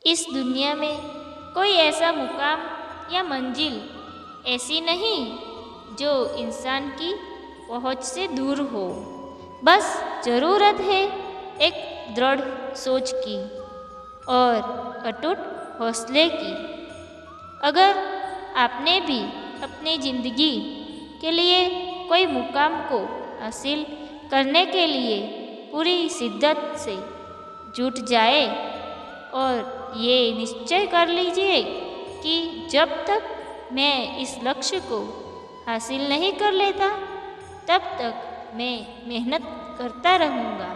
इस दुनिया में कोई ऐसा मुकाम या मंजिल ऐसी नहीं जो इंसान की पहुंच से दूर हो। बस ज़रूरत है एक दृढ़ सोच की और अटूट हौसले की। अगर आपने भी अपनी ज़िंदगी के लिए कोई मुकाम को हासिल करने के लिए पूरी शिद्दत से जुट जाए और ये निश्चय कर लीजिए कि जब तक मैं इस लक्ष्य को हासिल नहीं कर लेता तब तक मैं मेहनत करता रहूँगा।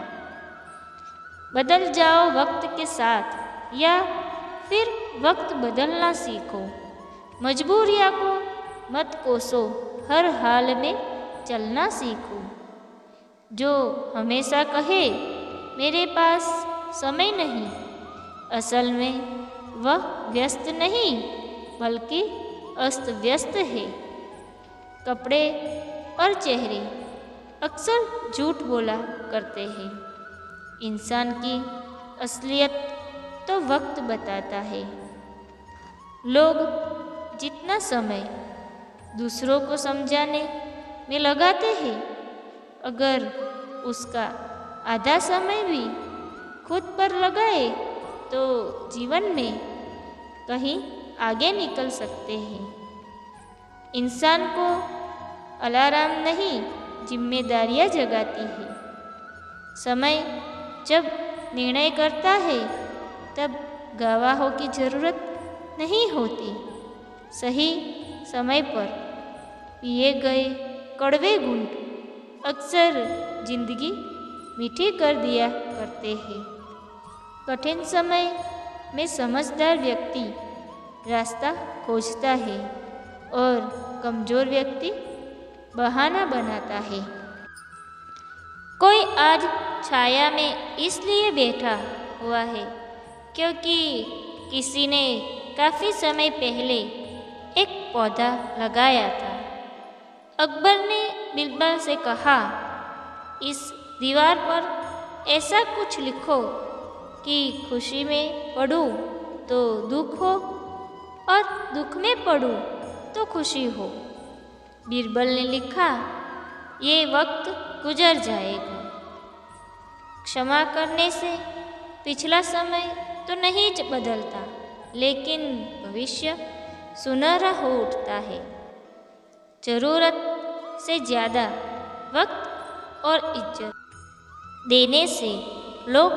बदल जाओ वक्त के साथ या फिर वक्त बदलना सीखो। मजबूरियाँ को मत कोसो, हर हाल में चलना सीखो। जो हमेशा कहे मेरे पास समय नहीं, असल में वह व्यस्त नहीं बल्कि अस्त व्यस्त है। कपड़े और चेहरे अक्सर झूठ बोला करते हैं। इंसान की असलियत तो वक्त बताता है। लोग जितना समय दूसरों को समझाने में लगाते हैं, अगर उसका आधा समय भी खुद पर लगाए तो जीवन में कहीं आगे निकल सकते हैं। इंसान को अलार्म नहीं, जिम्मेदारियां जगाती है। समय जब निर्णय करता है तब गवाहों की ज़रूरत नहीं होती। सही समय पर पिए गए कड़वे घूंट अक्सर जिंदगी मीठी कर दिया करते हैं। कठिन समय में समझदार व्यक्ति रास्ता खोजता है और कमज़ोर व्यक्ति बहाना बनाता है। कोई आज छाया में इसलिए बैठा हुआ है क्योंकि किसी ने काफ़ी समय पहले एक पौधा लगाया था। अकबर ने बिरबल से कहा, इस दीवार पर ऐसा कुछ लिखो कि खुशी में पढ़ूं तो दुख हो और दुख में पढ़ूं तो खुशी हो। बिरबल ने लिखा, ये वक्त गुजर जाएगा। क्षमा करने से पिछला समय तो नहीं बदलता, लेकिन भविष्य सुनहरा हो उठता है। ज़रूरत से ज़्यादा वक्त और इज्जत देने से लोग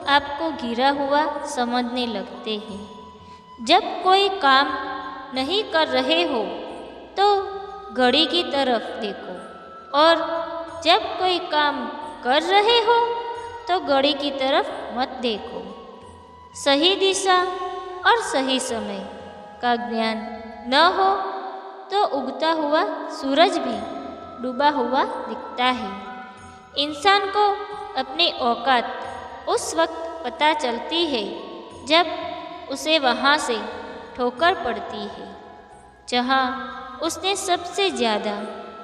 आपको गिरा हुआ समझने लगते हैं। जब कोई काम नहीं कर रहे हो तो घड़ी की तरफ देखो और जब कोई काम कर रहे हो तो घड़ी की तरफ मत देखो। सही दिशा और सही समय का ज्ञान न हो तो उगता हुआ सूरज भी डूबा हुआ दिखता है। इंसान को अपनी औकात उस वक्त पता चलती है जब उसे वहाँ से ठोकर पड़ती है जहाँ उसने सबसे ज़्यादा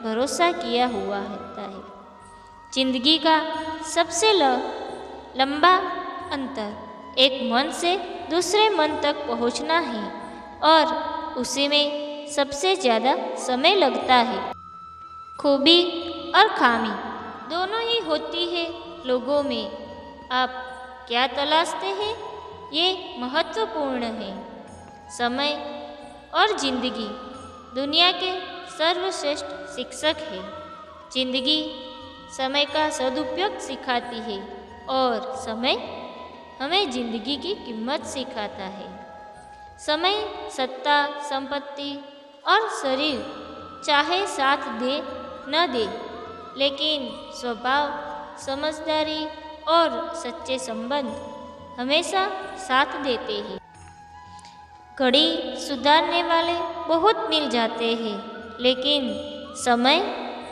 भरोसा किया हुआ होता है। जिंदगी का सबसे लंबा अंतर एक मन से दूसरे मन तक पहुँचना है और उसी में सबसे ज़्यादा समय लगता है। खूबी और खामी दोनों ही होती है लोगों में। आप क्या तलाशते हैं ये महत्वपूर्ण है। समय और जिंदगी दुनिया के सर्वश्रेष्ठ शिक्षक है। जिंदगी समय का सदुपयोग सिखाती है और समय हमें जिंदगी की कीमत सिखाता है। समय सत्ता, संपत्ति और शरीर चाहे साथ दे न दे, लेकिन स्वभाव, समझदारी और सच्चे संबंध हमेशा साथ देते हैं। घड़ी सुधारने वाले बहुत मिल जाते हैं, लेकिन समय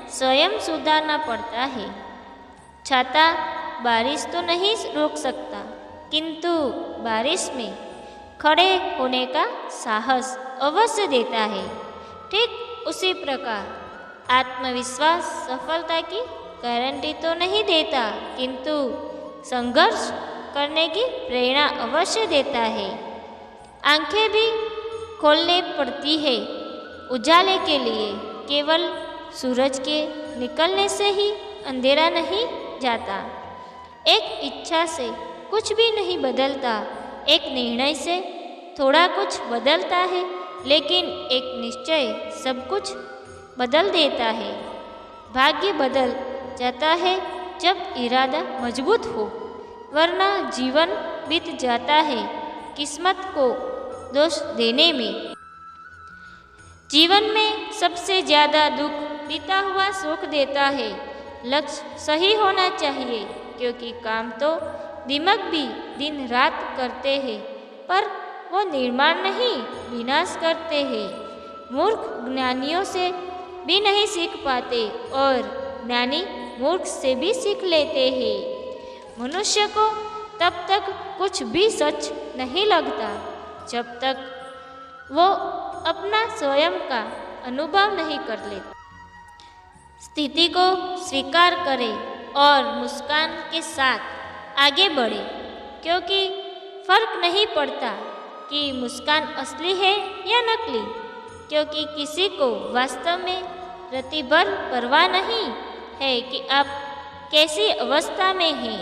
स्वयं सुधारना पड़ता है। छाता बारिश तो नहीं रोक सकता, किंतु बारिश में खड़े होने का साहस अवश्य देता है। ठीक उसी प्रकार आत्मविश्वास सफलता की गारंटी तो नहीं देता, किंतु संघर्ष करने की प्रेरणा अवश्य देता है। आंखें भी खोलनी पड़ती है उजाले के लिए। केवल सूरज के निकलने से ही अंधेरा नहीं जाता। एक इच्छा से कुछ भी नहीं बदलता, एक निर्णय से थोड़ा कुछ बदलता है, लेकिन एक निश्चय सब कुछ बदल देता है। भाग्य बदल जाता है जब इरादा मजबूत हो, वरना जीवन बीत जाता है किस्मत को दोष देने में। जीवन में सबसे ज़्यादा दुख बीता हुआ सुख देता है। लक्ष्य सही होना चाहिए, क्योंकि काम तो दिमाग भी दिन रात करते हैं, पर वो निर्माण नहीं विनाश करते हैं। मूर्ख ज्ञानियों से भी नहीं सीख पाते और ज्ञानी मूर्ख से भी सीख लेते हैं। मनुष्य को तब तक कुछ भी सच नहीं लगता जब तक वो अपना स्वयं का अनुभव नहीं कर लेता। स्थिति को स्वीकार करें और मुस्कान के साथ आगे बढ़े, क्योंकि फर्क नहीं पड़ता कि मुस्कान असली है या नकली, क्योंकि किसी को वास्तव में रत्ती भर परवाह नहीं है कि आप कैसी अवस्था में हैं।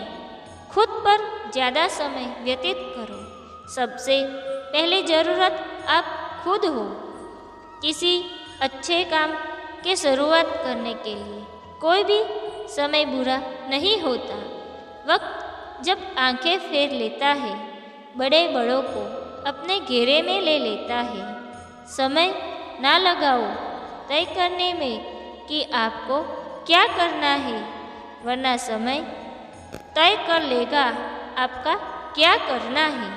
खुद पर ज़्यादा समय व्यतीत करो। सबसे पहले ज़रूरत आप खुद हो। किसी अच्छे काम की शुरुआत करने के लिए कोई भी समय बुरा नहीं होता। वक्त जब आंखें फेर लेता है, बड़े बड़ों को अपने घेरे में ले लेता है। समय ना लगाओ तय करने में कि आपको क्या करना है, वरना समय तय कर लेगा आपका क्या करना है।